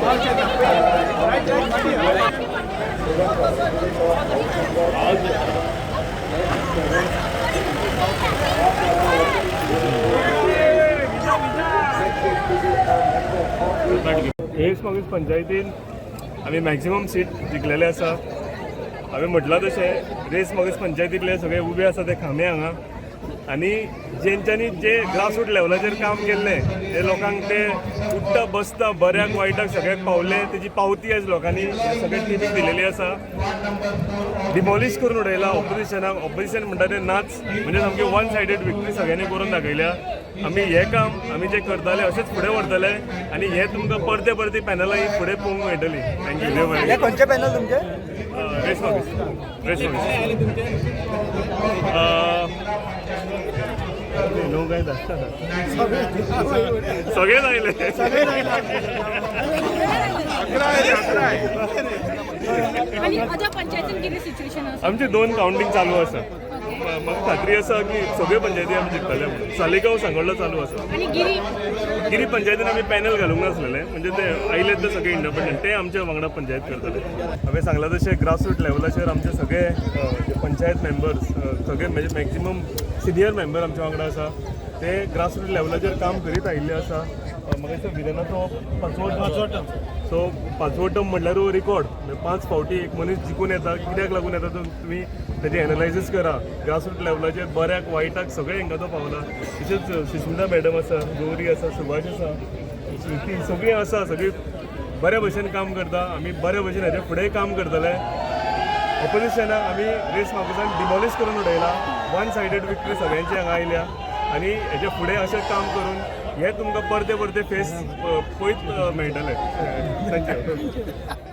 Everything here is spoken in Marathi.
रेस मागीस पंचायतीन आमी मॅक्झिमम सीट जिखलेले आसा. हांवें म्हटलां तशें रेस मागीस पंचायतींतले सगळे उबे आसा ते खांबे हांगा आनी जेंच्यांनी जे ग्रासरूट लेवलाचेर काम केल्लें ते लोकांक ते उठ्ठा बसता बऱ्याक वायटाक सगळ्याक पावले तेजी पावती आयज लोकांनी सगळ्या टिमीक दिलेली आसा. डिमॉलिश करून उडयला ऑपोजिशनाक. ऑपोजिशन म्हणटा ते नाच म्हणजे सामकी वन सायडेड विक्ट्री सगळ्यांनी करून दाखयल्या. आमी हे काम आमी जे करताले अशेंच फुडें व्हरतले आनी हे तुमकां परते परते पॅनलां फुडें पळोवंक मेळटली. थँक्यू. हे खंयचे पॅनल तुमचे? रेस मागीस नो काय धाडटा सगळेच आयले. आमची 2 काउंटिंग चालू आसा. म्हाका खात्री आसा की सगळ्यो पंचायती आमी जिखतले म्हणून. सालिगांव सांगोळडा चालू आसा. गिरी पंचायतीन आमी पॅनल घालूंक नासलेले म्हणजे ते आयले ते सगळे इंडिपेंडंट ते आमच्या वांगडा पंचायत करतले. हांवें सांगलां तशें ग्रासरूट लेवलाचेर आमचे सगळे पंचायत मेंबर्स सगळे म्हणजे मॅक्झिमम सिनियर मेंबर आमच्या वांगडा आसा. ते ग्रासरूट लेवलाचेर काम करीत आयिल्ले आसा. म्हाका दिसता विरेनाचो 5वो टर्म. सो 5वो टर्म म्हणल्यार रिकॉर्ड 5 फावटी एक मनीस जिखून येता. कित्याक लागून येता तुमी तेजे एनालायसीस करा. ग्रासरूट लेवलाचेर बऱ्याक वायटाक सगळे हांकां तो पावला. तशेंच सुस्मिता मॅडम आसा, गौरी आसा, सुभाष आसा, श्रुती सगळीं आसा. सगळीं बऱ्या भशेन काम करता. आमी बऱ्या भशेन हेजे फुडेंय काम करतले. ऑपोजिशनाक आमी रेस मागोसान डिमॉलिश करून उडयला. वन सायडेड विक्ट्री सगळ्यांची हांगा आयल्या आनी हेजे फुडें अशें काम करून हे तुमकां परते परते फेस पळयत मेळटले. थँक्यू.